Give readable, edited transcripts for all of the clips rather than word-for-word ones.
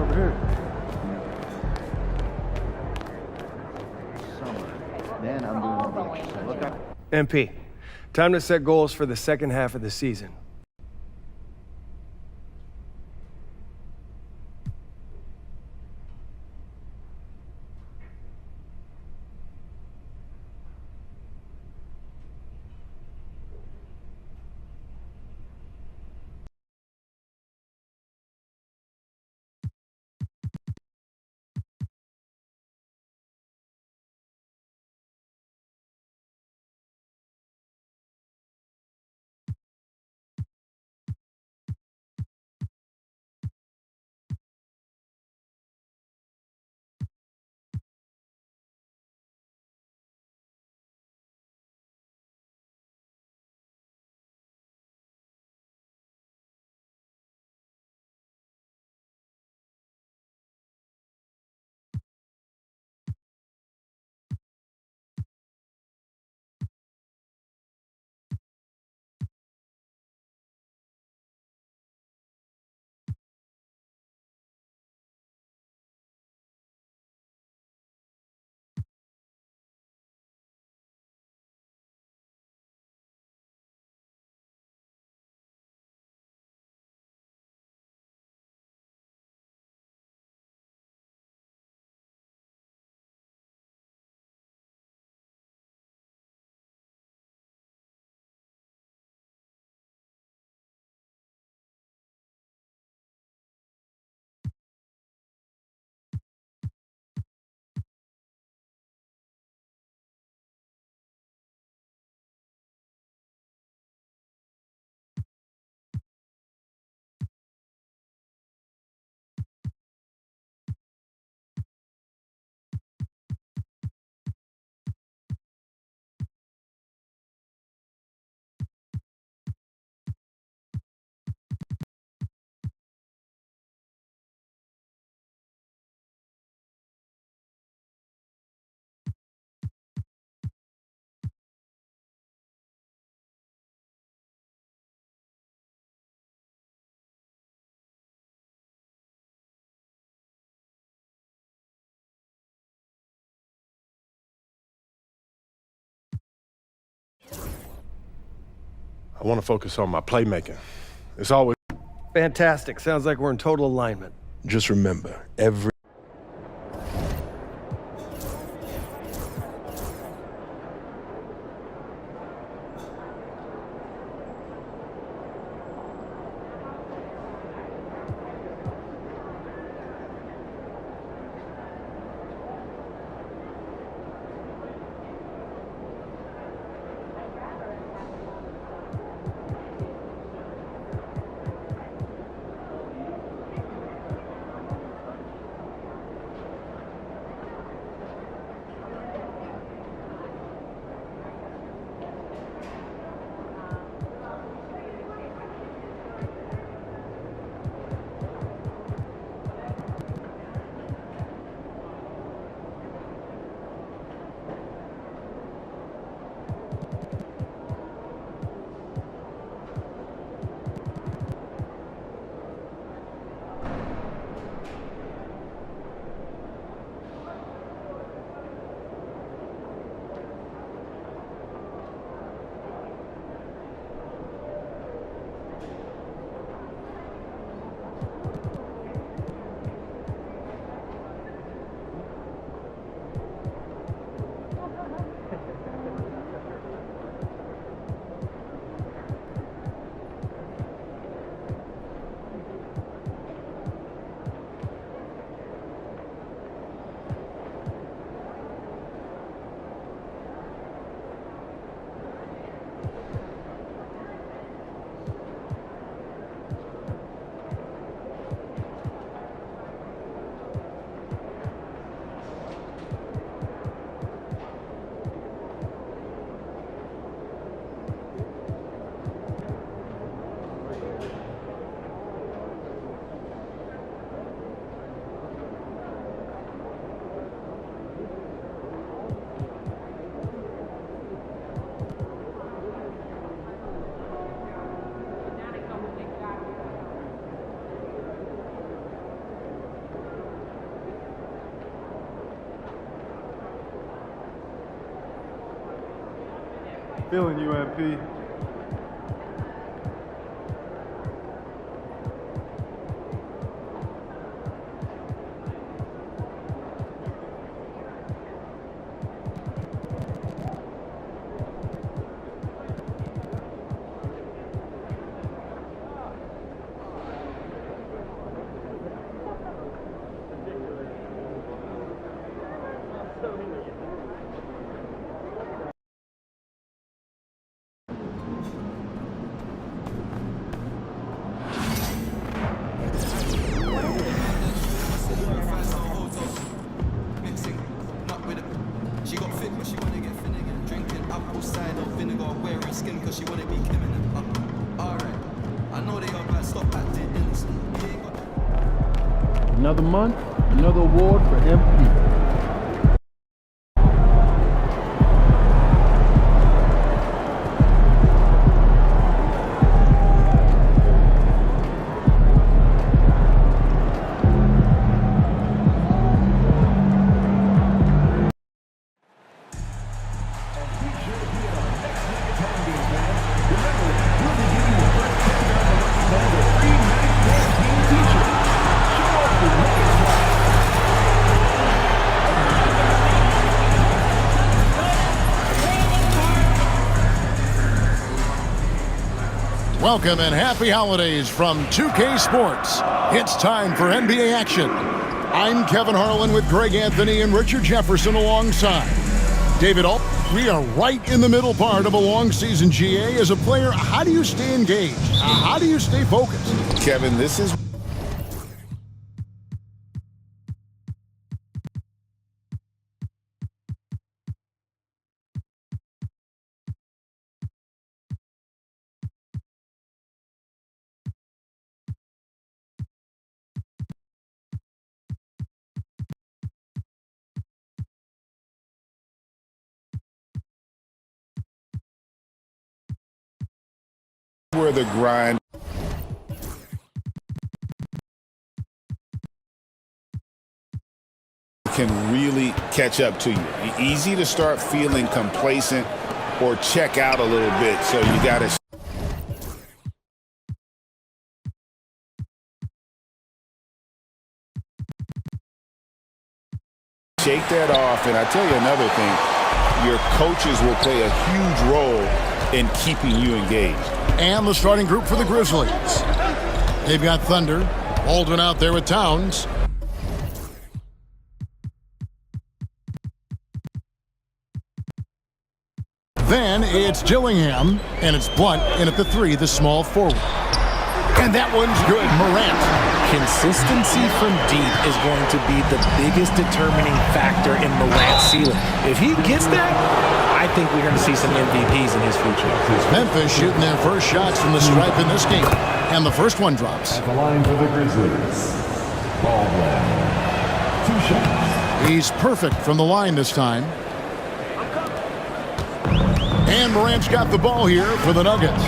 over here. Summer. Man, I'm doing all the exercise. Look up. MP, time to set goals for the second half of the season. I want to focus on my playmaking. It's always... Fantastic. Sounds like we're in total alignment. Just remember, every... Feeling you, MP. She got fit, but she wanna get Finnegan. Drinking apple cider vinegar, wearing skin, cause she wanna be Kim in it. Alright, I know they are bad, stop acting innocent. You ain't got Another month, another award for MP. Welcome and happy holidays from 2K Sports. It's time for NBA action. I'm Kevin Harlan with Greg Anthony and Richard Jefferson alongside David Alt. We are right in the middle part of a long season, GA. As a player, how do you stay engaged? How do you stay focused? Kevin, this is where the grind can really catch up to you. Easy to start feeling complacent or check out a little bit, so you got to shake that off. And I tell you another thing, your coaches will play a huge role in keeping you engaged. And the starting group for the Grizzlies. They've got Thunder, Baldwin out there with Towns. Then it's Dillingham, and it's Blunt in at the 3, the small forward. And that one's good, Morant. Consistency from deep is going to be the biggest determining factor in Morant's ceiling. If he gets that, I think we're going to see some MVPs in his future. Memphis shooting their first shots from the stripe in this game. And the first one drops. At the line for the Grizzlies, Baldwin. 2 shots. He's perfect from the line this time. And Morant's got the ball here for the Nuggets.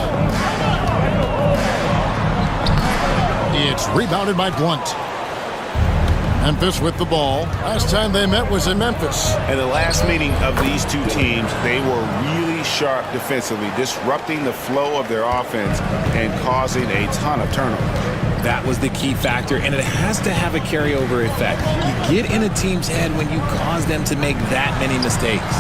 It's rebounded by Blunt. Memphis with the ball. Last time they met was in Memphis. And the last meeting of these two teams, they were really sharp defensively, disrupting the flow of their offense and causing a ton of turnovers. That was the key factor, and it has to have a carryover effect. You get in a team's head when you cause them to make that many mistakes.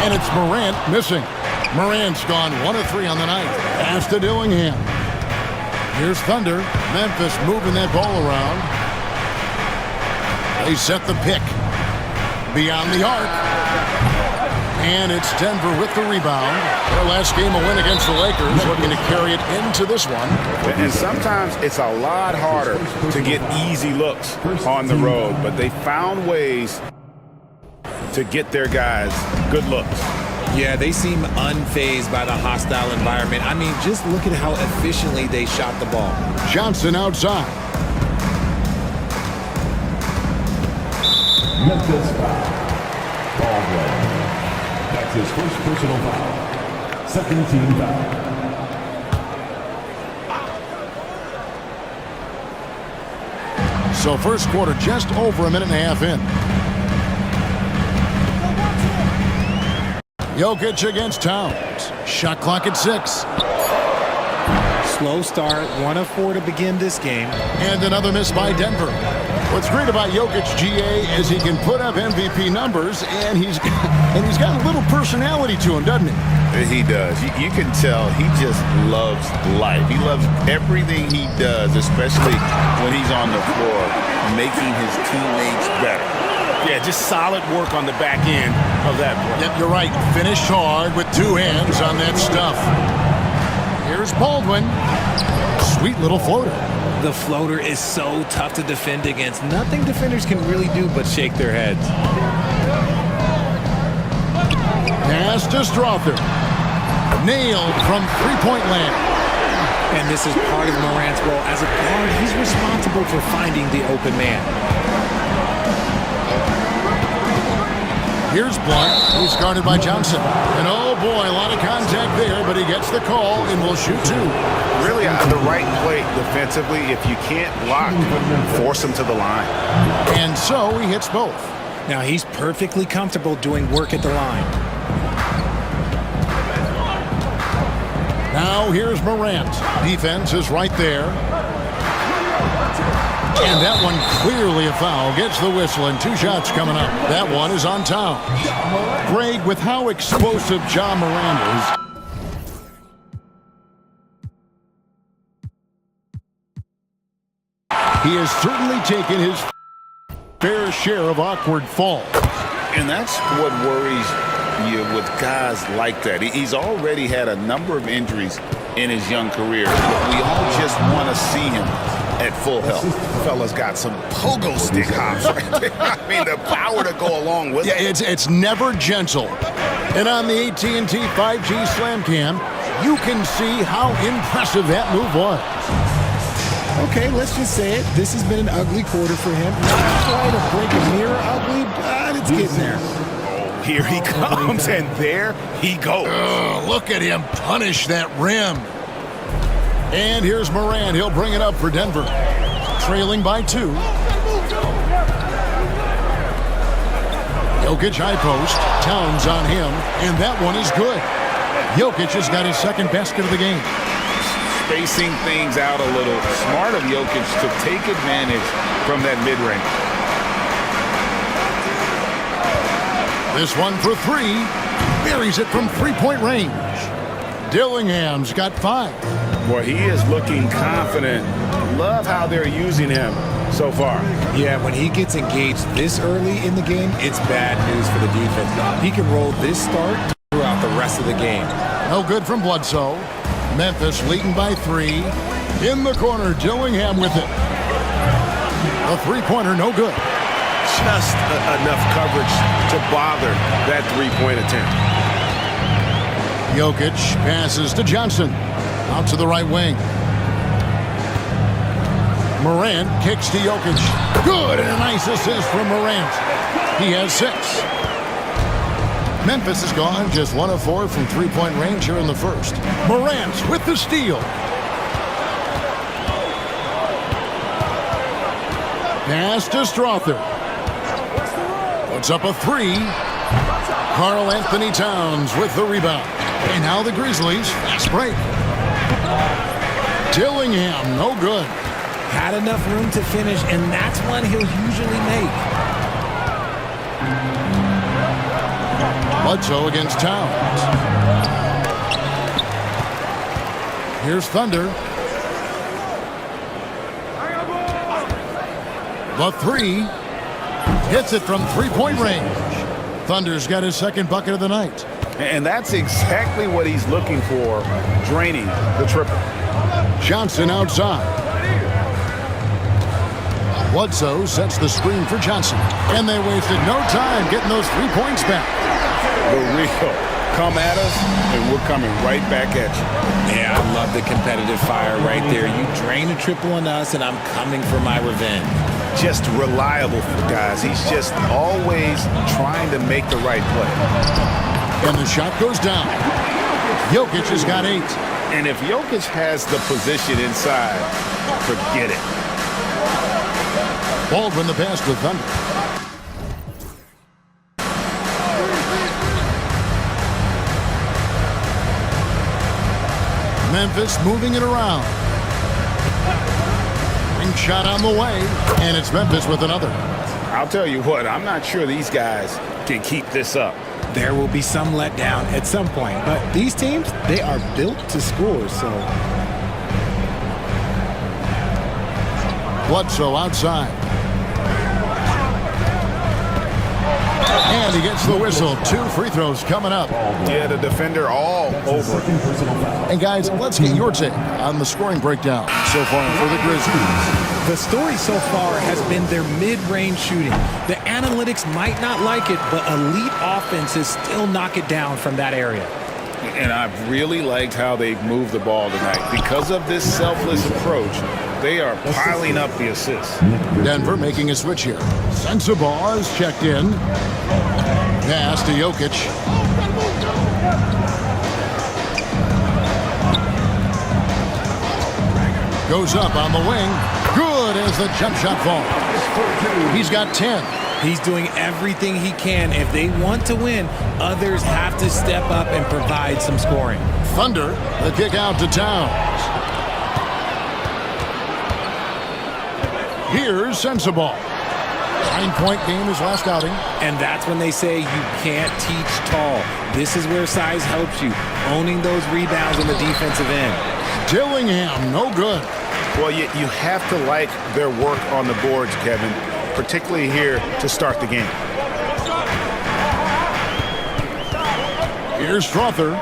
And it's Morant missing. Morant's gone 1 of 3 on the night. Pass to Dillingham. Here's Thunder. Memphis moving that ball around. They set the pick. Beyond the arc. And it's Denver with the rebound. Their last game a win against the Lakers, looking to carry it into this one. And sometimes it's a lot harder to get easy looks on the road, but they found ways to get their guys good looks. Yeah, they seem unfazed by the hostile environment. I mean, just look at how efficiently they shot the ball. Johnson outside. Memphis foul. Baldwin. That's his first personal foul. Second team foul. So first quarter just over a minute and a half in. Jokic against Towns. Shot clock at 6. Slow start, 1 of 4 to begin this game. And another miss by Denver. What's great about Jokic, GA, is he can put up MVP numbers, and he's got a little personality to him, doesn't he? He does. You can tell he just loves life. He loves everything he does, especially when he's on the floor, making his teammates better. Yeah, just solid work on the back end of that play. Yep, you're right. Finished hard with 2 hands on that stuff. Here's Baldwin. Sweet little floater. The floater is so tough to defend against. Nothing defenders can really do but shake their heads. Pass to Strother. Nailed from three-point land. And this is part of Morant's role. As a guard, he's responsible for finding the open man. Here's Blunt, who's guarded by Johnson. And oh boy, a lot of contact there, but he gets the call and will shoot 2. Really the right play defensively. If you can't block, force him to the line. And so he hits both. Now he's perfectly comfortable doing work at the line. Now here's Morant. Defense is right there. And that one clearly a foul. Gets the whistle and 2 shots coming up. That one is on Towns. Greg, with how explosive Ja Morant is, he has certainly taken his fair share of awkward falls. And that's what worries you with guys like that. He's already had a number of injuries in his young career. But we all just want to see him at full health. Fella's got some pogo stick hops right there. I mean, the power to go along with it. It's never gentle. And on the AT&T 5G Slam Cam, you can see how impressive that move was. Okay, let's just say it. This has been an ugly quarter for him. Not quite a break a mirror ugly, but it's getting there. Here he comes, and there he goes. Look at him punish that rim. And here's Morant. He'll bring it up for Denver. Trailing by 2. Jokic high post. Towns on him. And that one is good. Jokic has got his second basket of the game. Spacing things out a little. Smart of Jokic to take advantage from that mid-range. This one for 3. Buries it from three-point range. Dillingham's got 5. Boy, he is looking confident. Love how they're using him so far. Yeah, when he gets engaged this early in the game, it's bad news for the defense. He can roll this start throughout the rest of the game. No good from Bledsoe. Memphis leading by 3. In the corner, Dillingham with it. A three-pointer, no good. Just enough coverage to bother that three-point attempt. Jokic passes to Johnson. Out to the right wing. Morant kicks to Jokic. Good, and a nice assist from Morant. He has 6. Memphis is gone, just 1 of 4 from three-point range here in the first. Morant with the steal. Pass to Strother. Puts up a 3. Karl Anthony Towns with the rebound. And now the Grizzlies, fast break. Dillingham, no good. Had enough room to finish, and that's one he'll usually make. Bledsoe against Towns. Here's Thunder. The 3. Hits it from three-point range. Thunder's got his second bucket of the night. And that's exactly what he's looking for, draining the triple. Johnson outside. Bledsoe sets the screen for Johnson. And they wasted no time getting those 3 points back. The real come at us, and we're coming right back at you. Yeah, I love the competitive fire right there. You drain a triple on us, and I'm coming for my revenge. Just reliable for guys. He's just always trying to make the right play. And the shot goes down. Jokic has got 8. And if Jokic has the position inside, forget it. Baldwin the pass to Thunder. Memphis moving it around. Ring shot on the way, and it's Memphis with another. I'll tell you what, I'm not sure these guys can keep this up. There will be some letdown at some point, but these teams, they are built to score, so... Bledsoe outside. And he gets the whistle. 2 free throws coming up. Yeah, the defender all over. And guys, let's get your take on the scoring breakdown so far for the Grizzlies. The story so far has been their mid-range shooting. The analytics might not like it, but elite offenses still knock it down from that area. And I've really liked how they've moved the ball tonight. Because of this selfless approach, they are piling up the assists. Denver making a switch here. Sensabaugh is checked in. Pass to Jokic. Goes up on the wing. Good as the jump shot falls. He's got 10. He's doing everything he can. If they want to win, others have to step up and provide some scoring. Thunder, the kick out to Towns. Here's Sensabaugh. 9-point game his last outing. And that's when they say you can't teach tall. This is where size helps you, owning those rebounds on the defensive end. Dillingham, no good. Well, you have to like their work on the boards, Kevin, particularly here to start the game. Here's Strother.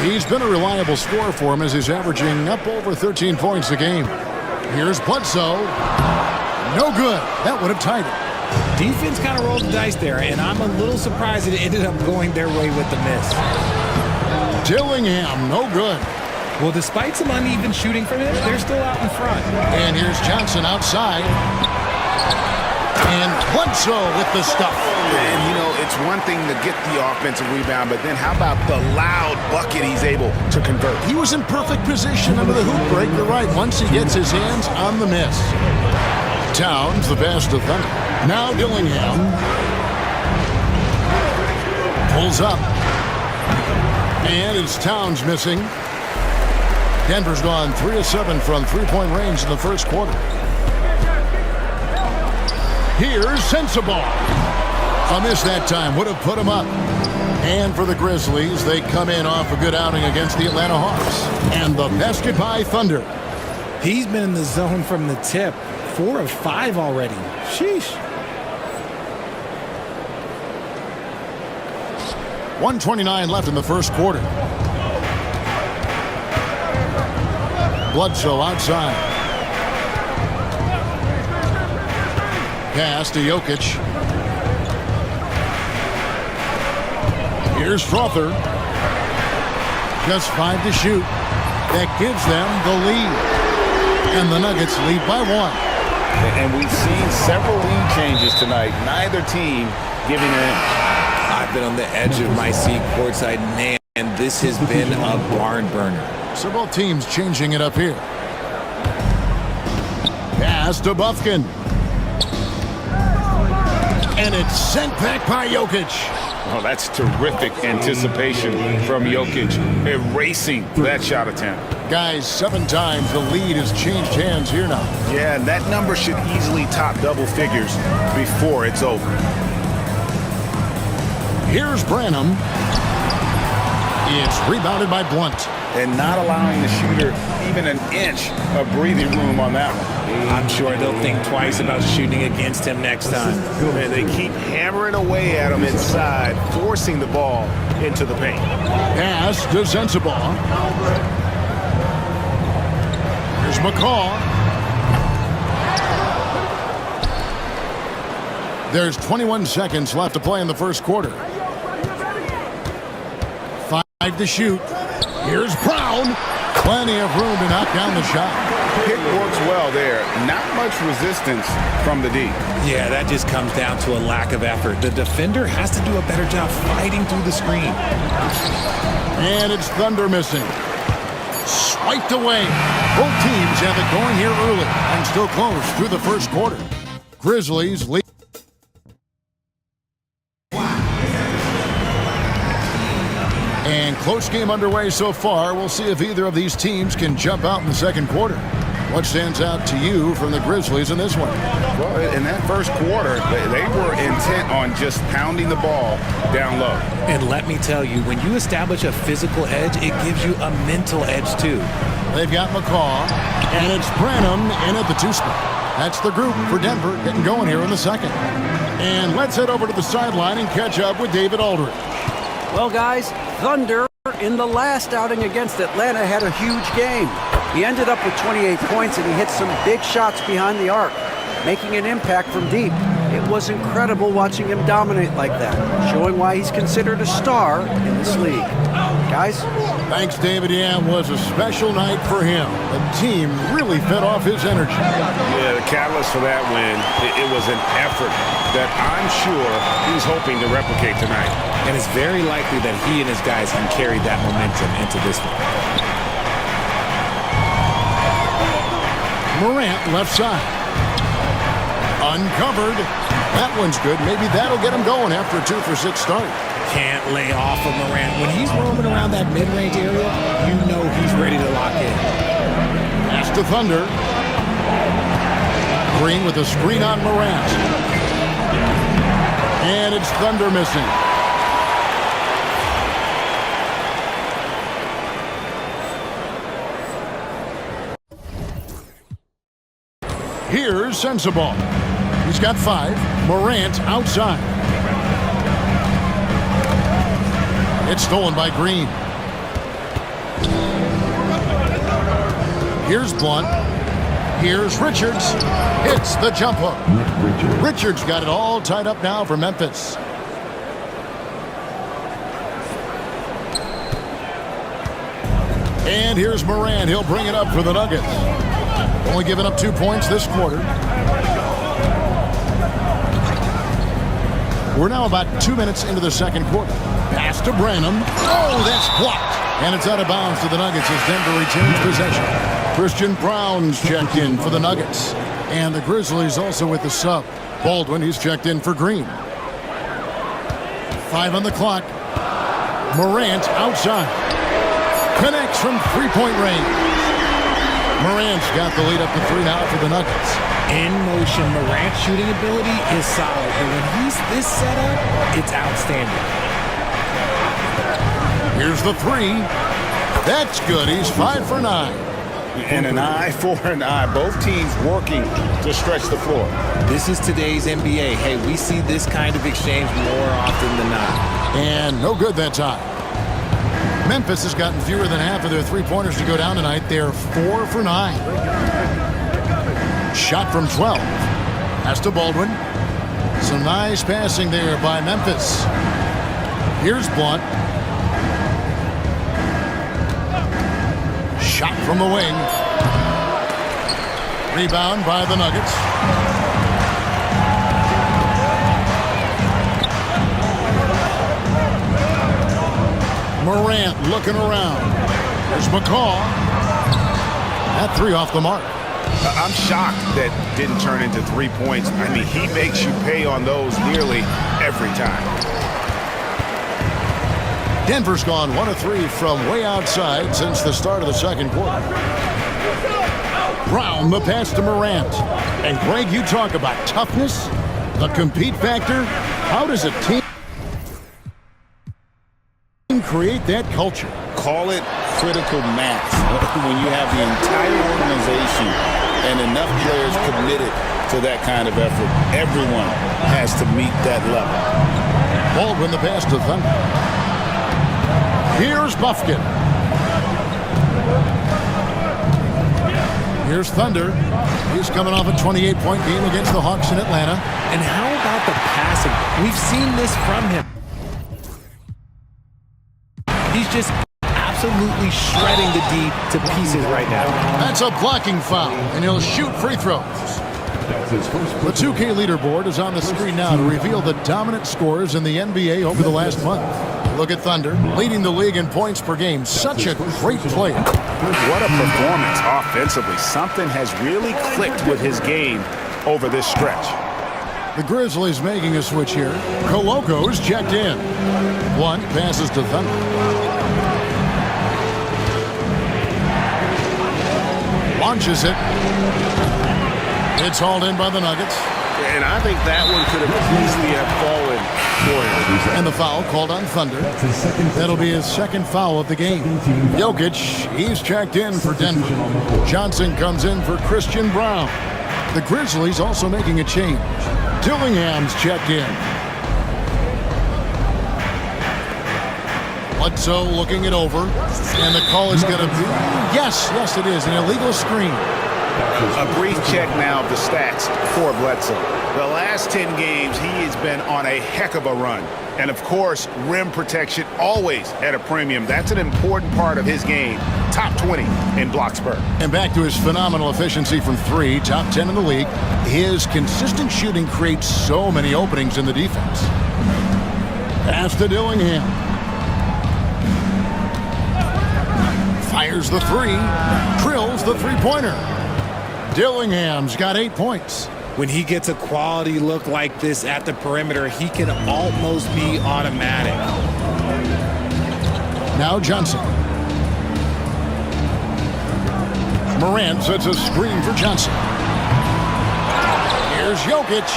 He's been a reliable scorer for him as he's averaging up over 13 points a game. Here's Bledsoe. No good. That would have tied it. Defense kind of rolled the dice there, and I'm a little surprised that it ended up going their way with the miss. Dillingham, no good. Well, despite some uneven shooting from him, they're still out in front. And here's Johnson outside. And Bledsoe with the stuff. And, you know, it's one thing to get the offensive rebound, but then how about the loud bucket he's able to convert? He was in perfect position under the hoop break. You're right. Once he gets his hands on the miss. Towns, the best of Thunder. Now Dillingham. Pulls up. And it's Towns missing. Denver's gone 3 of 7 from three-point range in the first quarter. Here's Sensabaugh. A miss that time would have put him up. And for the Grizzlies, they come in off a good outing against the Atlanta Hawks. And the basket by Thunder. He's been in the zone from the tip. 4 of 5 already. Sheesh. 1:29 left in the first quarter. Bledsoe outside. Pass to Jokic. Here's Strother. Just 5 to shoot. That gives them the lead. And the Nuggets lead by 1. And we've seen several lead changes tonight. Neither team giving in. I've been on the edge of my seat courtside, man, and this has been a barn burner. So both teams changing it up here. Pass to Bufkin. And it's sent back by Jokic. Oh, that's terrific anticipation from Jokic, erasing that shot attempt. Guys, 7 times the lead has changed hands here now. Yeah, and that number should easily top double figures before it's over. Here's Branham. It's rebounded by Blunt. And not allowing the shooter even an inch of breathing room on that one. I'm sure they'll think twice about shooting against him next time. Man, they keep hammering away at him inside, forcing the ball into the paint. Pass to Sensabaugh. Here's McCaw. There's 21 seconds left to play in the first quarter. 5 to shoot. Here's Brown. Plenty of room to knock down the shot. Pick works well there. Not much resistance from the D. Yeah, that just comes down to a lack of effort. The defender has to do a better job fighting through the screen. And it's Thunder missing. Swiped away. Both teams have it going here early and still close through the first quarter. Grizzlies lead. And close game underway so far. We'll see if either of these teams can jump out in the second quarter. What stands out to you from the Grizzlies in this one? Well, in that first quarter, they were intent on just pounding the ball down low. And let me tell you, when you establish a physical edge, it gives you a mental edge too. They've got McCaw, and it's Branham in at the 2 spot. That's the group for Denver getting going here in the second. And let's head over to the sideline and catch up with David Aldridge. Well, guys, Thunder in the last outing against Atlanta had a huge game. He ended up with 28 points, and he hit some big shots behind the arc, making an impact from deep. It was incredible watching him dominate like that, showing why he's considered a star in this league. Guys? Thanks, David. Yeah, it was a special night for him. The team really fed off his energy. Yeah, the catalyst for that win, it was an effort that I'm sure he's hoping to replicate tonight. And it's very likely that he and his guys can carry that momentum into this one. Morant left side. Uncovered. That one's good. Maybe that'll get him going after a 2-for-6 start. Can't lay off of Morant. When he's roaming around that mid-range area, you know he's ready to lock in. Pass to Thunder. Green with a screen on Morant. And it's Thunder missing. Here's Sensabaugh. He's got 5. Morant outside. It's stolen by Green. Here's Blunt. Here's Richards. Hits the jump hook. Richards got it all tied up now for Memphis. And here's Morant. He'll bring it up for the Nuggets. Only giving up 2 points this quarter. We're now about 2 minutes into the second quarter. Pass to Branham. Oh, that's blocked. And it's out of bounds to the Nuggets as Denver retains possession. Christian Brown's checked in for the Nuggets. And the Grizzlies also with the sub. Baldwin, he's checked in for Green. 5 on the clock. Morant outside. Connects from three-point range. Morant's got the lead up to 3 now for the Nuggets. In motion, Morant's shooting ability is solid, but when he's this set up, it's outstanding. Here's the 3. That's good. He's 5 for 9. And an eye for an eye. Both teams working to stretch the floor. This is today's NBA. Hey, we see this kind of exchange more often than not. And no good that time. Memphis has gotten fewer than half of their three-pointers to go down tonight. They're 4 for 9. Shot from 12. Pass to Baldwin. Some nice passing there by Memphis. Here's Blunt. Shot from the wing. Rebound by the Nuggets. Morant looking around. There's McCaw. That 3 off the mark. I'm shocked that didn't turn into 3 points. I mean, he makes you pay on those nearly every time. Denver's gone 1 of 3 from way outside since the start of the second quarter. Brown, the pass to Morant. And Greg, you talk about toughness, the compete factor. How does a team create that culture? Call it critical mass. When you have the entire organization and enough players committed to that kind of effort, everyone has to meet that level. Baldwin, the pass to Thunder. Here's Bufkin. Here's Thunder. He's coming off a 28-point game against the Hawks in Atlanta. And how about the passing? We've seen this from him. He's just absolutely shredding the D to pieces right now. That's a blocking foul, and he'll shoot free throws. The 2K leaderboard is on the screen now to reveal the dominant scores in the NBA over the last month. Look at Thunder, leading the league in points per game. Such a great player. What a performance offensively. Something has really clicked with his game over this stretch. The Grizzlies making a switch here. Coloco's checked in. One passes to Thunder. launches it. It's hauled in by the Nuggets. And I think that one could have easily have fallen for him. And the foul called on Thunder. That'll be his second foul of the game. Jokic, he's checked in for Denver. Johnson comes in for Christian Brown. The Grizzlies also making a change. Dillingham's checked in. Bledsoe looking it over. And the call is going to be... Yes, it is. An illegal screen. A brief check now of the stats for Bledsoe. The last 10 games, he has been on a heck of a run. And, of course, rim protection always at a premium. That's an important part of his game. Top 20 in Bloxburg. And back to his phenomenal efficiency from three, top 10 in the league. His consistent shooting creates so many openings in the defense. Pass to Dillingham. Fires the three. Drills the three-pointer. Dillingham's got 8 points. When he gets a quality look like this at the perimeter, he can almost be automatic. Now Johnson. Morant sets a screen for Johnson. Here's Jokic.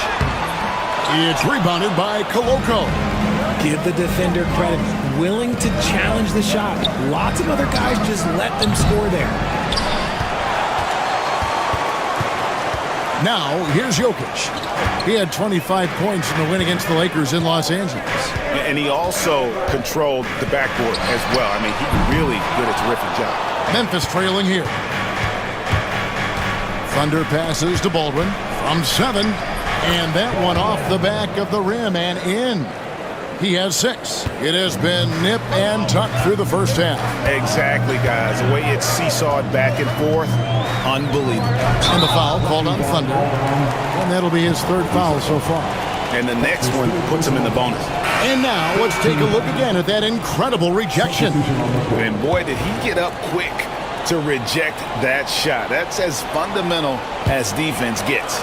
It's rebounded by Koloko. Give the defender credit. Willing to challenge the shot. Lots of other guys just let them score there. Now, here's Jokic. He had 25 points in the win against the Lakers in Los Angeles. And he also controlled the backboard as well. I mean, he really did a terrific job. Memphis trailing here. Thunder passes to Baldwin from 7. And that one off the back of the rim and in. He has 6. It has been nip and tuck through the first half. Exactly, guys. The way it's seesawed back and forth, unbelievable. And the foul called on Thunder. And that'll be his 3rd foul so far. And the next one puts him in the bonus. And now let's take a look again at that incredible rejection. And boy, did he get up quick to reject that shot. That's as fundamental as defense gets.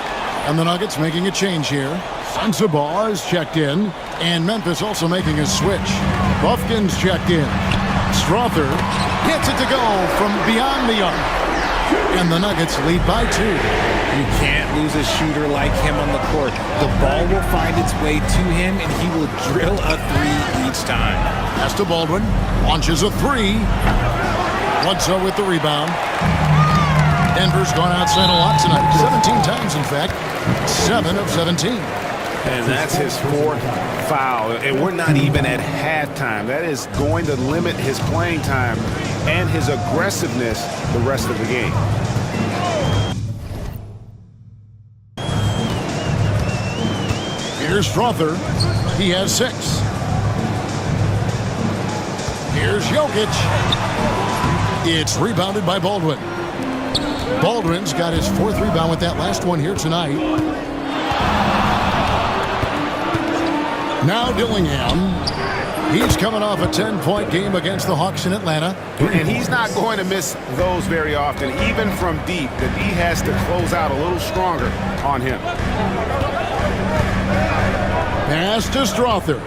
And the Nuggets making a change here. Sensabaugh is checked in. And Memphis also making a switch. Buffkin's checked in. Strother gets it to go from beyond the arc. And the Nuggets lead by 2. You can't lose a shooter like him on the court. The ball will find its way to him, and he will drill a 3 each time. Pass to Baldwin. Launches a 3. Bledsoe with the rebound. Denver's gone outside a lot tonight. 17 times, in fact. 7 of 17. And that's his 4th foul. And we're not even at halftime. That is going to limit his playing time and his aggressiveness the rest of the game. Here's Strother. He has 6. Here's Jokic. It's rebounded by Baldwin. Baldwin's got his 4th rebound with that last one here tonight. Now Dillingham. He's coming off a 10-point game against the Hawks in Atlanta. And he's not going to miss those very often, even from deep. The D has to close out a little stronger on him. Pass to Strother.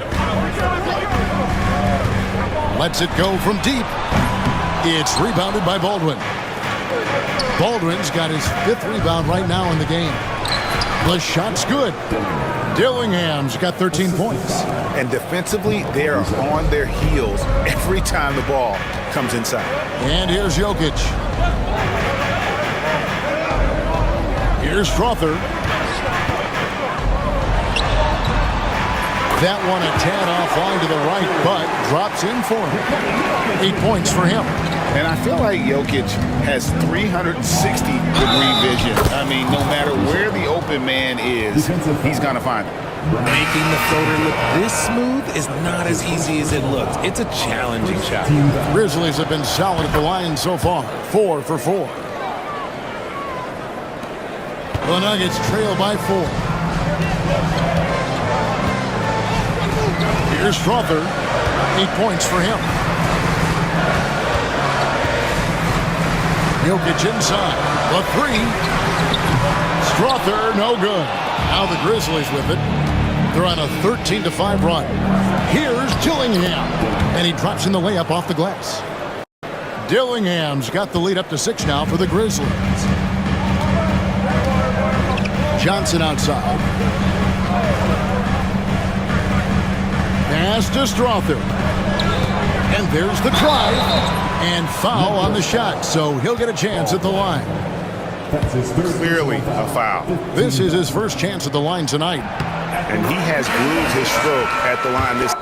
Lets it go from deep. It's rebounded by Baldwin. Baldwin's got his 5th rebound right now in the game. The shot's good. Dillingham's got 13 points. And defensively, they are on their heels every time the ball comes inside. And here's Jokic. Here's Strother. That one a tad offline to the right, but drops in for him. 8 points for him. And I feel like Jokic has 360-degree vision. I mean, no matter where the open man is, he's going to find it. Making the floater look this smooth is not as easy as it looks. It's a challenging shot. Grizzlies have been solid at the line so far. 4 for 4. The Nuggets trail by 4. Here's Strother. 8 points for him. Jokic inside. The 3. Strother, no good. Now the Grizzlies with it. They're on a 13-5 run. Here's Dillingham. And he drops in the layup off the glass. Dillingham's got the lead up to 6 now for the Grizzlies. Johnson outside. Pass to Strother. And there's the drive. And foul on the shot, so he'll get a chance at the line. Clearly a foul. This is his first chance at the line tonight. And he has groomed his stroke at the line this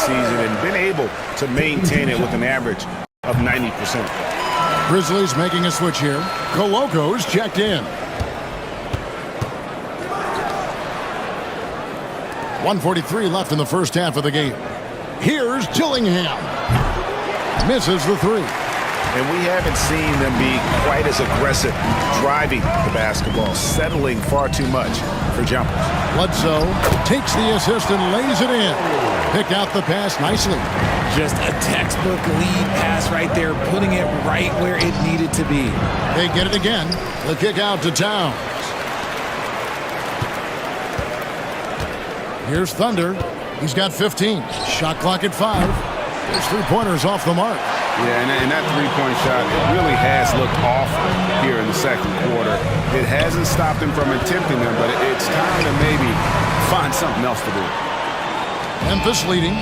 season and been able to maintain it with an average of 90%. Grizzlies making a switch here. Coloco's checked in. 1:43 left in the first half of the game. Here's Dillingham. Misses the 3. And we haven't seen them be quite as aggressive driving the basketball, settling far too much for jumpers. Bledsoe takes the assist and lays it in. Picked out the pass nicely. Just a textbook lead pass right there, putting it right where it needed to be. They get it again. The kick out to Towns. Here's Thunder. He's got 15. Shot clock at 5. There's 3-pointers off the mark. Yeah, and that three-point shot really has looked off here in the second quarter. It hasn't stopped him from attempting them, but it's time to maybe find something else to do. Memphis leading.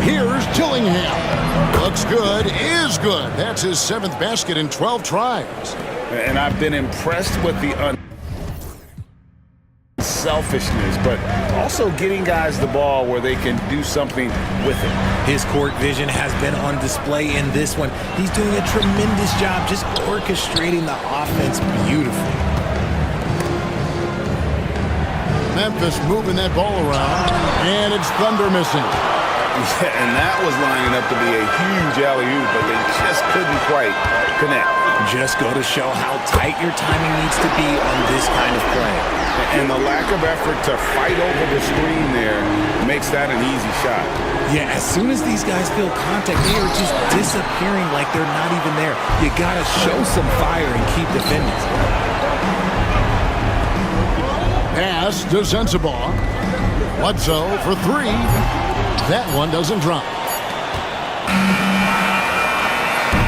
Here's Dillingham. Looks good, is good. That's his 7th basket in 12 tries. And I've been impressed with the unselfishness, but also getting guys the ball where they can do something with it. His court vision has been on display in this one. He's doing a tremendous job just orchestrating the offense beautifully. Memphis moving that ball around, and it's Thunder missing. Yeah, and that was lining up to be a huge alley-oop, but they just couldn't quite connect. Just go to show how tight your timing needs to be on this kind of play. And the lack of effort to fight over the screen there makes that an easy shot. Yeah, as soon as these guys feel contact, they are just disappearing like they're not even there. You got to show some fire and keep defending. Pass to Sensabaugh. Bledsoe for 3. That one doesn't drop.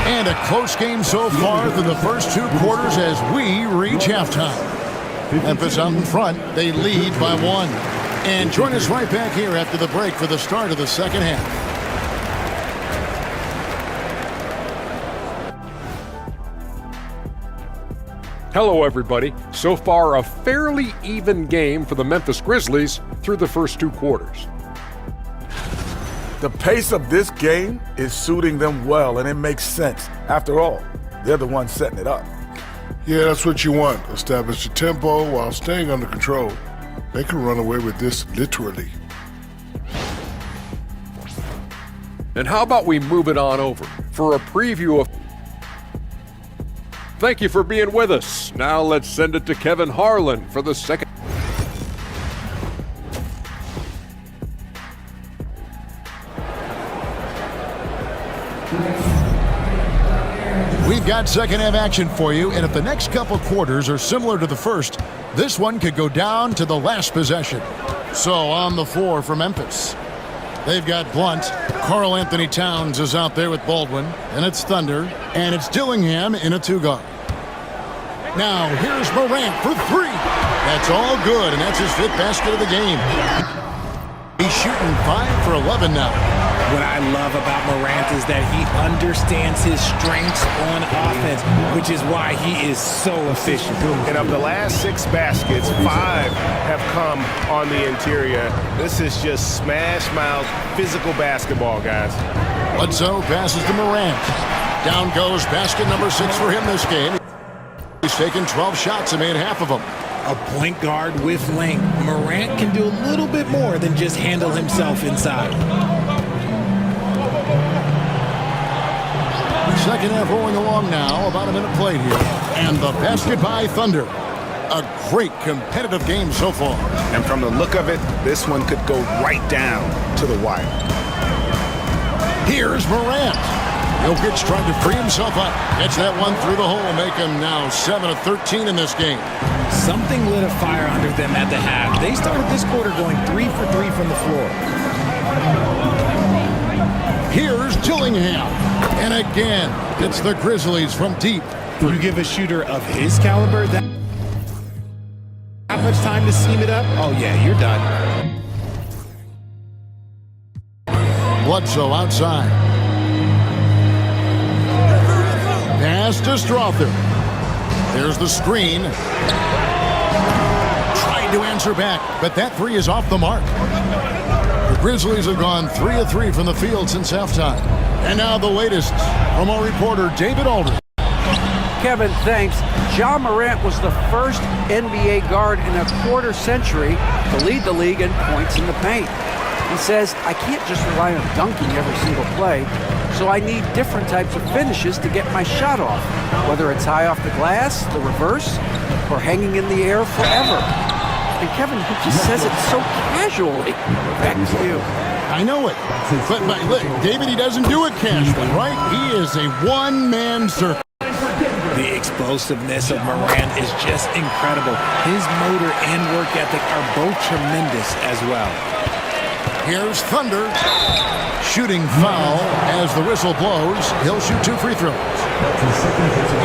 And a close game so far through the first 2 quarters as we reach halftime. Memphis out in front. They lead by 1. And join us right back here after the break for the start of the second half. Hello, everybody. So far, a fairly even game for the Memphis Grizzlies through the first 2 quarters. The pace of this game is suiting them well, and it makes sense. After all, they're the ones setting it up. Yeah, that's what you want. Establish the tempo while staying under control. They can run away with this literally. And how about we move it on over for a preview of... Thank you for being with us. Now let's send it to Kevin Harlan for the second. We've got second half action for you, and if the next couple quarters are similar to the first, this one could go down to the last possession. So on the floor for Memphis, they've got Blunt. Karl Anthony Towns is out there with Baldwin, and it's Thunder, and it's Dillingham in a 2-guard. Now here's Morant for 3. That's all good, and that's his 5th basket of the game. He's shooting 5 for 11 now. What I love about Morant is that he understands his strengths on offense, which is why he is so efficient. And of the last 6 baskets, 5 have come on the interior. This is just smash mouth physical basketball, guys. Bledsoe passes to Morant. Down goes basket number 6 for him this game. He's taken 12 shots and made half of them. A point guard with length. Morant can do a little bit more than just handle himself inside. Second half rolling along now, about a minute played here. And the basket by Thunder. A great competitive game so far. And from the look of it, this one could go right down to the wire. Here's Morant. Jokic trying to free himself up. Gets that one through the hole, make him now 7 of 13 in this game. Something lit a fire under them at the half. They started this quarter going 3 for 3 from the floor. Here's Dillingham. And again, it's the Grizzlies from deep. You give a shooter of his caliber that much time to seam it up? Oh, yeah, you're done. Bledsoe outside. Pass to Strother. There's the screen. Trying to answer back, but that three is off the mark. The Grizzlies have gone 3 of 3 from the field since halftime. And now the latest from our reporter, David Aldridge. Kevin, thanks. Ja Morant was the first NBA guard in a quarter century to lead the league in points in the paint. He says, I can't just rely on dunking every single play, so I need different types of finishes to get my shot off, whether it's high off the glass, the reverse, or hanging in the air forever. And Kevin, he just says it so casually. Back to you. I know it. But look, David, he doesn't do it casually, right? He is a one-man circus. The explosiveness of Morant is just incredible. His motor and work ethic are both tremendous as well. Here's Thunder. Shooting foul as the whistle blows. He'll shoot 2 free throws.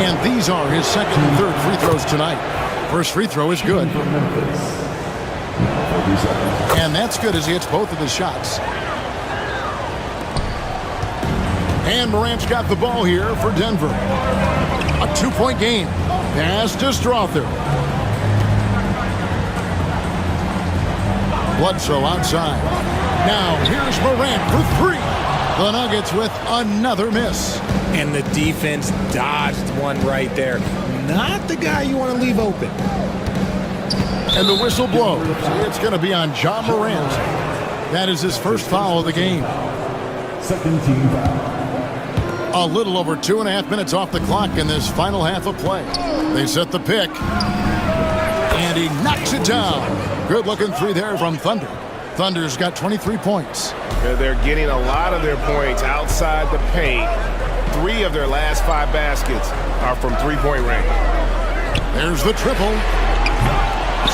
And these are his second and third free throws tonight. First free throw is good. And that's good as he hits both of his shots. And Morant's got the ball here for Denver. A 2-point game. Pass to Strother. Bledsoe outside. Now here's Morant for 3. The Nuggets with another miss. And the defense dodged one right there. Not the guy you want to leave open. And the whistle blows. It's going to be on Ja Morant. That is his first foul of the game. Second team foul. A little over 2.5 minutes off the clock in this final half of play. They set the pick. And he knocks it down. Good looking three there from Thunder. Thunder's got 23 points. They're getting a lot of their points outside the paint. 3 of their last 5 baskets are from three-point range. There's the triple.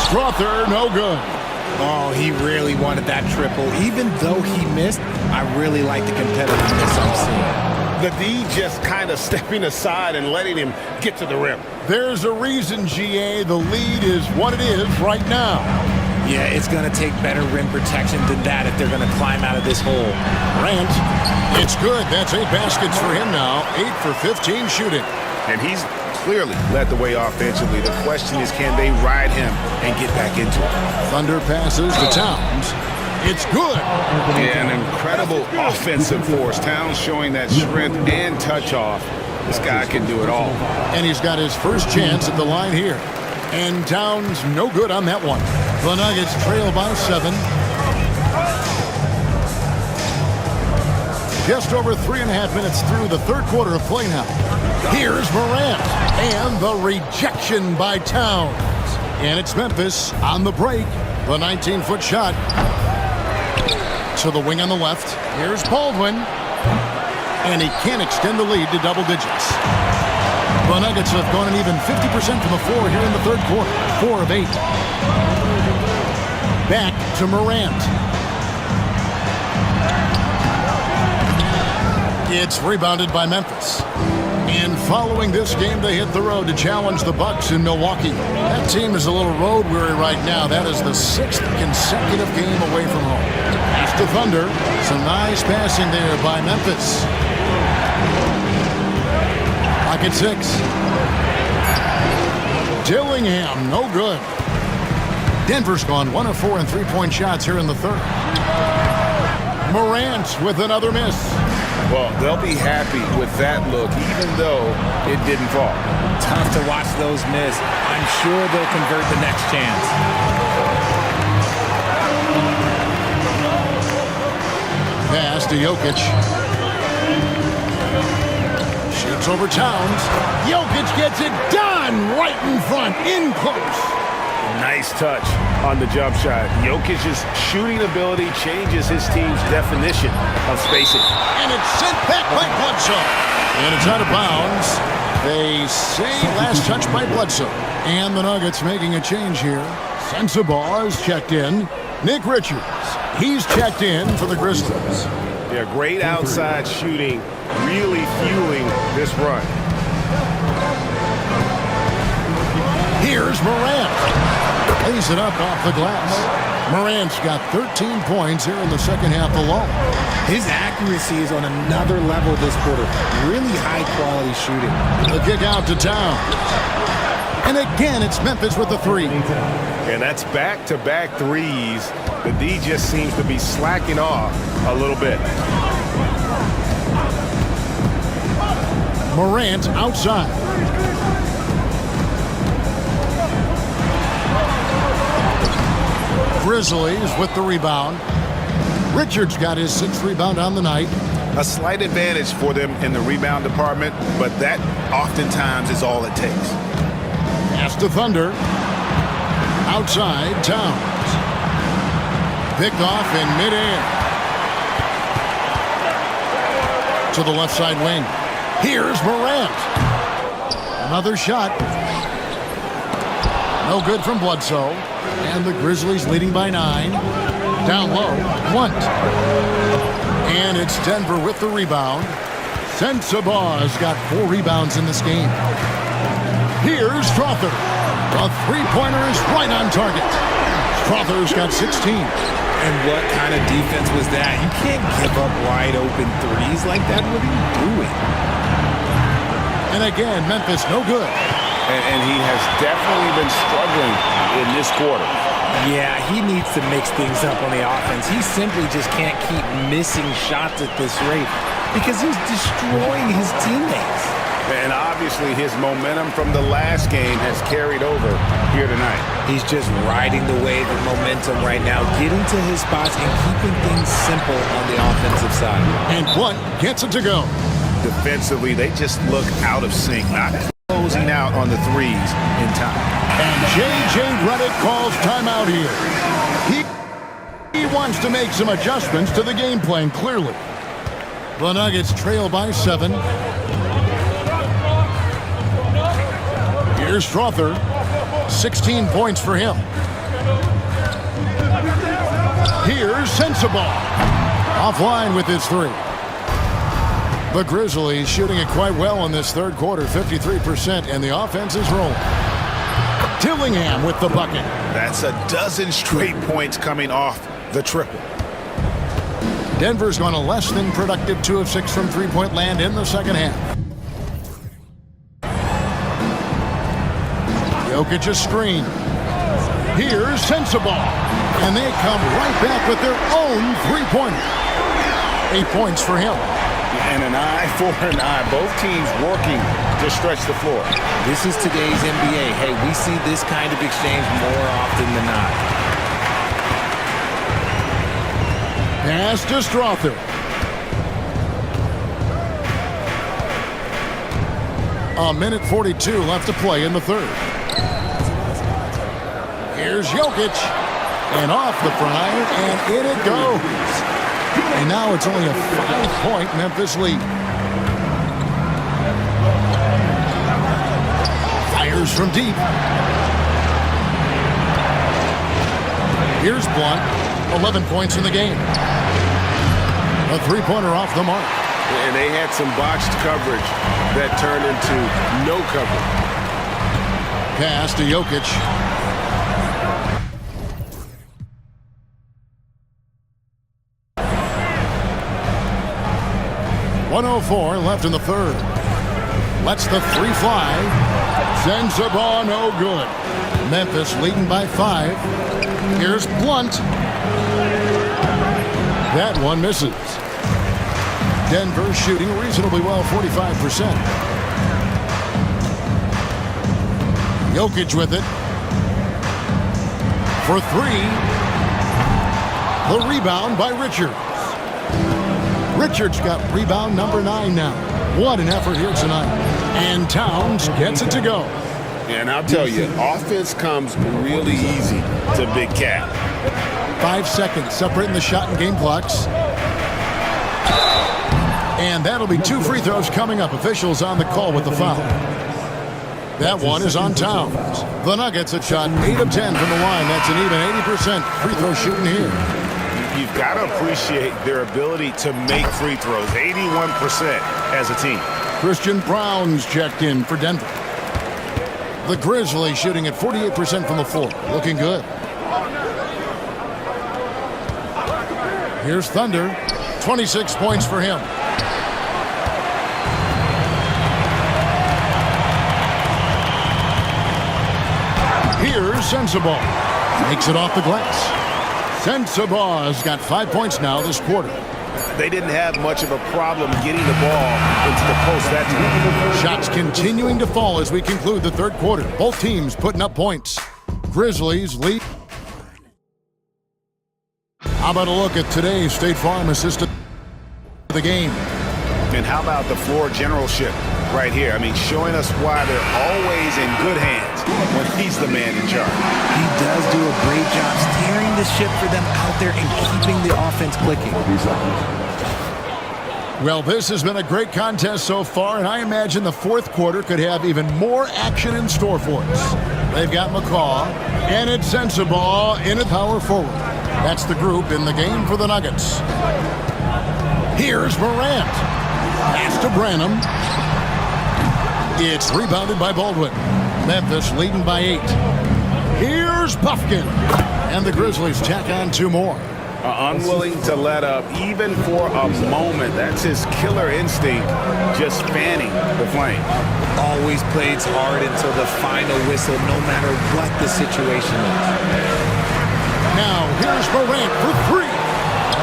Strother, no good. Oh, he really wanted that triple. Even though he missed, I really like the competitiveness I'm seeing. The D just kind of stepping aside and letting him get to the rim. There's a reason, GA, the lead is what it is right now. Yeah, it's going to take better rim protection than that if they're going to climb out of this hole. Morant, it's good. That's 8 baskets for him now. 8 for 15 shooting. And he's clearly led the way offensively. The question is, can they ride him and get back into it? Thunder passes to Towns. It's good. Yeah, an incredible offensive force. Towns showing that strength and touch off. This guy can do it all. And he's got his first chance at the line here. And Towns no good on that one. The Nuggets trail by 7. Just over 3.5 minutes through the third quarter of play now. Here's Morant. And the rejection by Towns. And it's Memphis on the break. The 19-foot shot. To the wing on the left. Here's Baldwin. And he can't extend the lead to double digits. The Nuggets have gone an even 50% from the floor here in the third quarter. 4 of 8. Back to Morant. It's rebounded by Memphis. And following this game, they hit the road to challenge the Bucks in Milwaukee. That team is a little road weary right now. That is the 6th consecutive game away from home. Pass to Thunder. Some nice passing there by Memphis. Pocket 6. Dillingham, no good. Denver's gone 1 of 4 in three-point shots here in the third. Morant with another miss. Well, they'll be happy with that look, even though it didn't fall. Tough to watch those miss. I'm sure they'll convert the next chance. Pass to Jokic. Shoots over Towns. Jokic gets it done right in front, in close. Nice touch on the jump shot. Jokic's shooting ability changes his team's definition of spacing. And it's sent back by Bledsoe. And it's out of bounds. They say last touch by Bledsoe. And the Nuggets making a change here. Sensabaugh is checked in. Nick Richards, he's checked in for the Grizzlies. Yeah, great outside shooting, really fueling this run. Here's Morant. Lays it up off the glass. Morant's got 13 points here in the second half alone. His accuracy is on another level this quarter. Really high-quality shooting. The kick out to Town. And again, it's Memphis with the three. And that's back-to-back threes. The D just seems to be slacking off a little bit. Morant outside. Grizzlies with the rebound. Richards got his 6th rebound on the night. A slight advantage for them in the rebound department, but that oftentimes is all it takes. Pass to Thunder. Outside, Towns. Picked off in midair. To the left side wing. Here's Morant. Another shot. No good from Bledsoe. And the Grizzlies leading by 9. Down low, Blunt. And it's Denver with the rebound. Sensabaugh got 4 rebounds in this game. Here's Strother. The three-pointer is right on target. Strother's got 16. And what kind of defense was that? You can't give up wide open threes like that. What are you doing? And again, Memphis no good. And he has definitely been struggling in this quarter. Yeah, he needs to mix things up on the offense. He simply just can't keep missing shots at this rate because he's destroying his teammates. And obviously his momentum from the last game has carried over here tonight. He's just riding the wave of momentum right now, getting to his spots and keeping things simple on the offensive side. And Blunt gets it to go. Defensively, they just look out of sync, not closing out on the threes in time. And J.J. Redick calls timeout here. He wants to make some adjustments to the game plan, clearly. The Nuggets trail by 7. Here's Strother. 16 points for him. Here's Sensabaugh. Offline with his 3. The Grizzlies shooting it quite well in this third quarter, 53%, and the offense is rolling. Dillingham with the bucket. That's a dozen straight points coming off the triple. Denver's gone a less than productive 2 of 6 from three-point land in the second half. Jokic a screen. Here's Sensabaugh. And they come right back with their own three-pointer. 8 points for him. And an eye for an eye. Both teams working to stretch the floor. This is today's NBA. Hey, we see this kind of exchange more often than not. Pass to Strother. A minute 42 left to play in the third. Here's Jokic. And off the front, and in it goes. And now it's only a 5-point Memphis lead. Fires from deep. Here's Blunt. 11 points in the game. A three-pointer off the mark. And they had some botched coverage that turned into no coverage. Pass to Jokic. .104 left in the third. Lets the 3 fly. Sensabaugh no good. Memphis leading by 5. Here's Blunt. That one misses. Denver shooting reasonably well, 45%. Jokic with it. For 3. The rebound by Richards. Richards got rebound number 9 now. What an effort here tonight. And Towns gets it to go. And I'll tell you, offense comes really easy to Big Cat. 5 seconds separating the shot and game clocks. And that'll be 2 free throws coming up. Officials on the call with the foul. That one is on Towns. The Nuggets have shot 8 of 10 from the line. That's an even 80% free throw shooting here. you've got to appreciate their ability to make free throws. 81% as a team. Christian Brown's checked in for Denver. The Grizzlies shooting at 48% from the floor. Looking good. Here's Thunder. 26 points for him. Here's Sensabaugh. Makes it off the glass. Sensabaugh's got 5 points now this quarter. They didn't have much of a problem getting the ball into the post that time. Shots continuing to fall as we conclude the third quarter. Both teams putting up points. Grizzlies lead. How about a look at today's State Farm assistant of the game? And how about the floor generalship right here? I mean, showing us why they're always in good hands when he's the man in charge. He does do a great job steering the ship for them out there and keeping the offense clicking. Well, this has been a great contest so far, and I imagine the fourth quarter could have even more action in store for us. They've got McCaw, and it's Sensabaugh in at power forward. That's the group in the game for the Nuggets. Here's Morant. Pass to Branham. It's rebounded by Baldwin. Memphis leading by 8. Here's Buffkin. And the Grizzlies tack on 2 more. Unwilling to let up even for a moment. That's his killer instinct, just fanning the flame. Always plays hard until the final whistle, no matter what the situation is. Now, here's Morant for 3.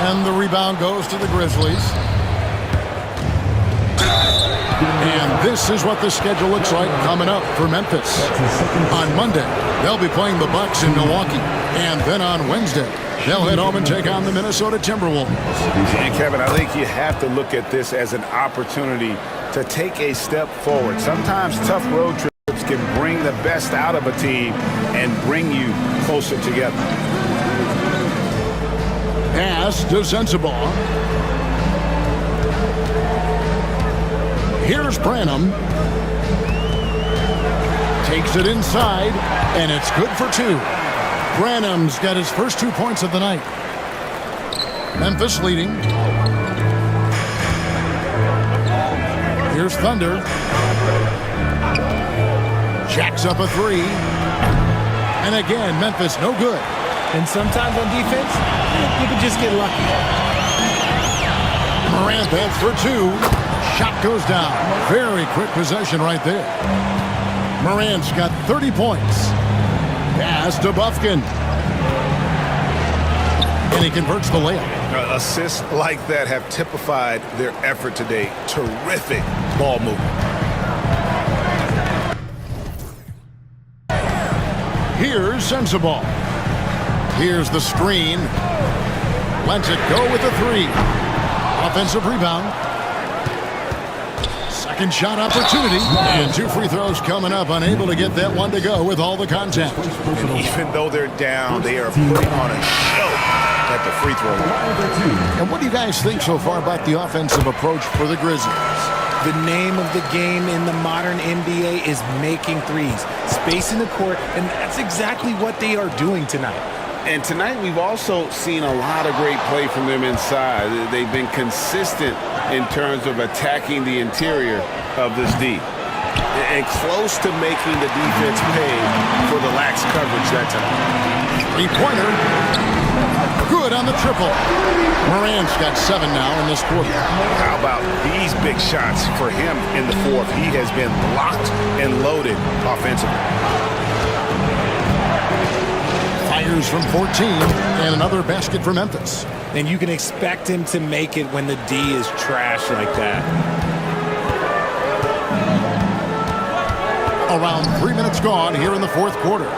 And the rebound goes to the Grizzlies. And this is what the schedule looks like coming up for Memphis. On Monday, they'll be playing the Bucks in Milwaukee. And then on Wednesday, they'll head home and take on the Minnesota Timberwolves. And Kevin, I think you have to look at this as an opportunity to take a step forward. Sometimes tough road trips can bring the best out of a team and bring you closer together. Pass to Sensabaugh. Here's Branham. Takes it inside, and it's good for 2. Branham's got his first 2 points of the night. Memphis leading. Here's Thunder. Jacks up a 3. And again, Memphis no good. And sometimes on defense, you can just get lucky. Morant heads for 2. Shot goes down. Very quick possession right there. Morant's got 30 points. Pass to Buffkin. And he converts the layup. Assists like that have typified their effort today. Terrific ball movement. Here's Sensabaugh. Here's the screen. Lets it go with a 3. Offensive rebound. Second shot opportunity. And 2 free throws coming up. Unable to get that one to go with all the contact. And even though they're down, they are putting on a show at the free throw line. And what do you guys think so far about the offensive approach for the Grizzlies? The name of the game in the modern NBA is making threes, spacing the court, and that's exactly what they are doing tonight. And tonight we've also seen a lot of great play from them inside. They've been consistent in terms of attacking the interior of this D. And close to making the defense pay for the lax coverage that time. 3-pointer. Good on the triple. Morant's got 7 now in this quarter. How about these big shots for him in the fourth? He has been locked and loaded offensively. Fires from 14, and another basket for Memphis. And you can expect him to make it when the D is trash like that. Around 3 minutes gone here in the fourth quarter.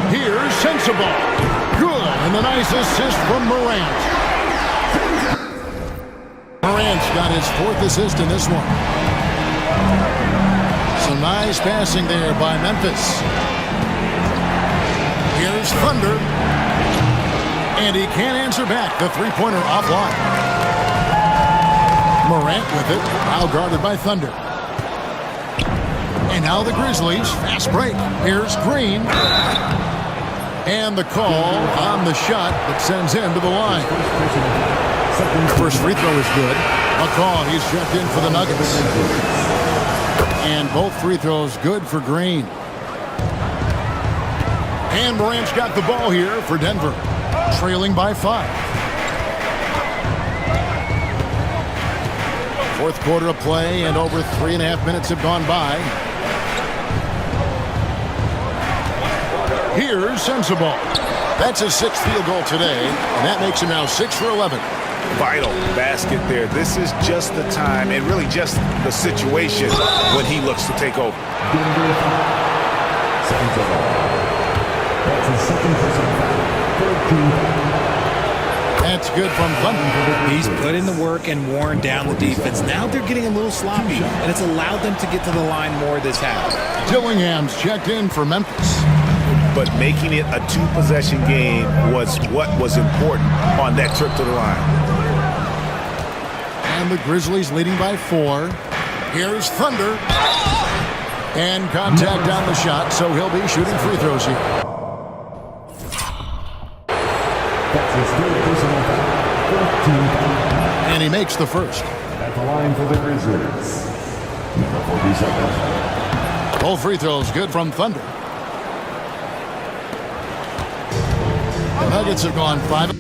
Here's Sensabaugh. Good, and the nice assist from Morant. Morant's got his 4th assist in this one. Some nice passing there by Memphis. Here's Thunder. And he can't answer back. The 3-pointer offline. Morant with it. Now guarded by Thunder. And now the Grizzlies. Fast break. Here's Green. And the call on the shot that sends him to the line. First free throw is good. McCaw, he's checked in for the Nuggets. And both free throws good for Green. And Morant's got the ball here for Denver, trailing by 5. Fourth quarter of play, and over 3.5 minutes have gone by. Here's Sensabaugh. That's his 6th field goal today, and that makes him now 6 for 11. Vital basket there. This is just the time and really just the situation when he looks to take over. That's his second personal foul. That's good from Thunder. He's put in the work and worn down the defense. Now they're getting a little sloppy, and it's allowed them to get to the line more this half. Dillingham's checked in for Memphis. But making it a 2-possession game was what was important on that trip to the line. And the Grizzlies leading by 4. Here's Thunder. And contact on the shot, so he'll be shooting free throws here. That's his 3rd personal foul. And he makes the first. At the line for the Grizzlies, number 47. Both free throws good from Thunder. The Nuggets have gone 5 of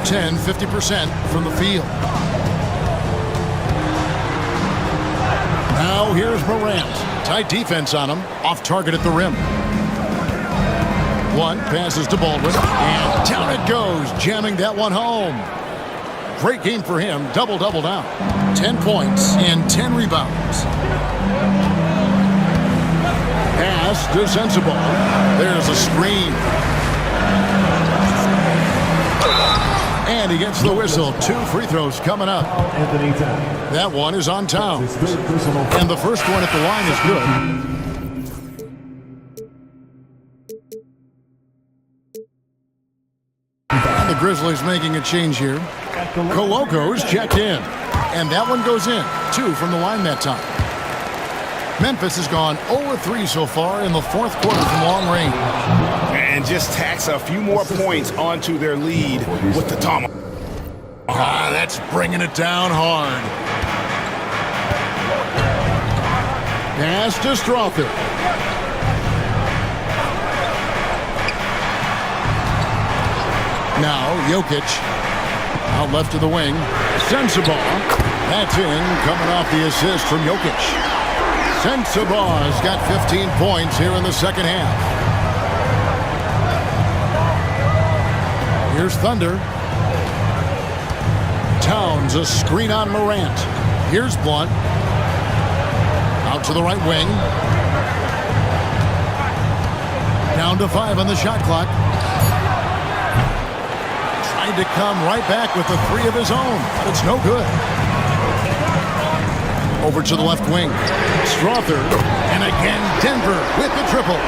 10, 50% from the field. Now here's Morant. Tight defense on him. Off target at the rim. One passes to Baldwin. And down it goes. Jamming that one home. Great game for him. Double-double now. 10 points and 10 rebounds. Pass to Sensabaugh. There's a screen. And he gets the whistle. 2 free throws coming up. Anthony Towns. That one is on Towns. And the first one at the line is good. And the Grizzlies making a change here. Koloko's checked in. And that one goes in. 2 from the line that time. Memphis has gone 0-3 so far in the fourth quarter from long range. And just tacks a few more points onto their lead with the tomahawk. That's bringing it down hard. Pass to Strother. Now Jokic. Out left to the wing. Sensabaugh. That's in, coming off the assist from Jokic. Sensabaugh has got 15 points here in the second half. Here's Thunder. Towns, a screen on Morant. Here's Blunt. Out to the right wing. Down to 5 on the shot clock. Trying to come right back with the 3 of his own, but it's no good. Over to the left wing. Strother. And again, Denver with the triple.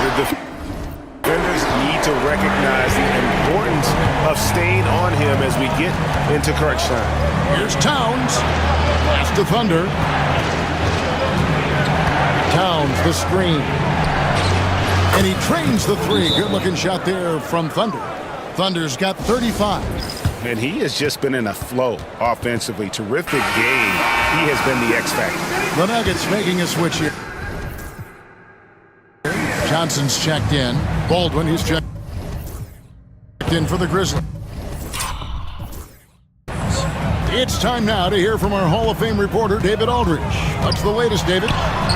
The defenders need to recognize the importance of staying on him as we get into crunch time. Here's Towns. Pass to Thunder. Towns, the screen. And he trains the 3. Good-looking shot there from Thunder. Thunder's got 35. And he has just been in a flow offensively. Terrific game. He has been the X factor. The Nuggets making a switch here. Johnson's checked in. Baldwin, he's checked in for the Grizzlies. It's time now to hear from our Hall of Fame reporter, David Aldridge. What's the latest, David?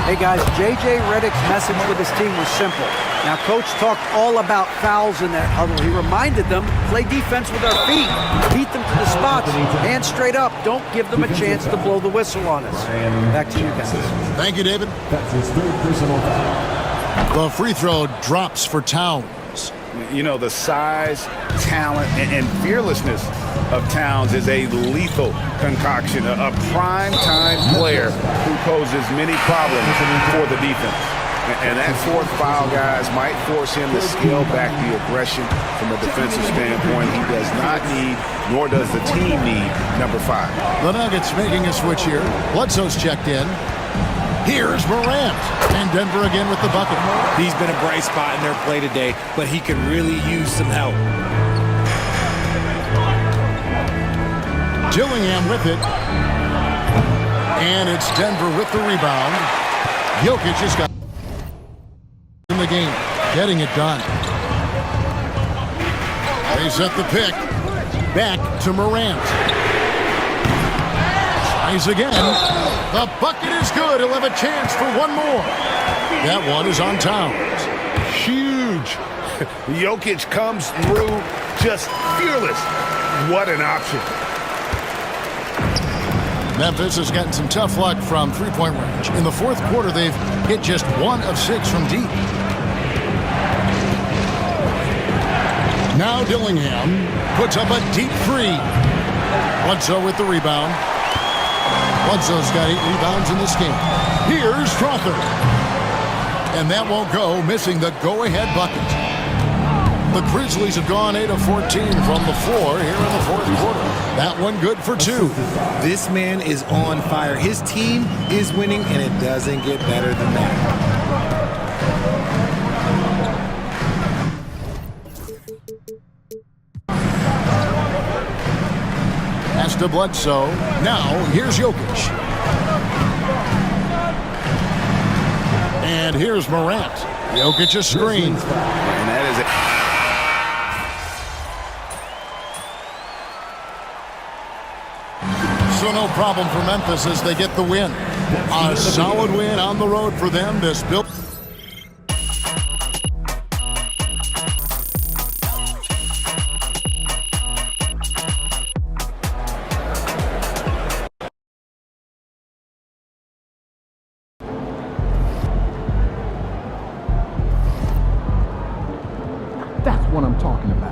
Hey, guys, J.J. Redick's message with his team was simple. Now, Coach talked all about fouls in that huddle. He reminded them, play defense with our feet. Beat them to the spots. Hands straight up. Don't give them a chance to blow the whistle on us. Back to you guys. Thank you, David. That's his 3rd personal foul. The free throw drops for Towns. You know, the size, talent, and fearlessness of Towns is a lethal concoction, a prime-time player who poses many problems for the defense. And that 4th foul, guys, might force him to scale back the aggression from a defensive standpoint. He does not need, nor does the team need, number 5. The Nuggets making a switch here. Bledsoe's checked in. Here's Morant. And Denver again with the bucket. He's been a bright spot in their play today, but he could really use some help. Dillingham with it. And it's Denver with the rebound. Jokic has got in the game, getting it done. They set the pick. Back to Morant. Tries again. The bucket is good. He'll have a chance for one more. That one is on Towns. Huge. Jokic comes through just fearless. What an option. Memphis has gotten some tough luck from three-point range. In the fourth quarter, they've hit just 1 of 6 from deep. Now Dillingham puts up a deep three. Bledsoe with the rebound. Bledsoe's got 8 rebounds in this game. Here's Strawther. And that won't go, missing the go-ahead bucket. The Grizzlies have gone 8 of 14 from the floor here in the fourth quarter. That one good for 2. This man is on fire. His team is winning, and it doesn't get better than that. Pass to Bledsoe. Now, here's Jokic. And here's Morant. Jokic a screen. And that is it. So no problem for Memphis as they get the win. A solid win on the road for them. This built. That's what I'm talking about.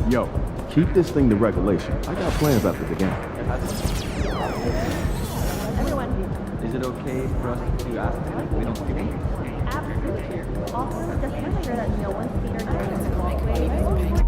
Yo, keep this thing to regulation. I got plans after the game. Is it okay for us to ask if we don't speak English? Absolutely. Also, just make sure that no one's feet are getting in the walkway.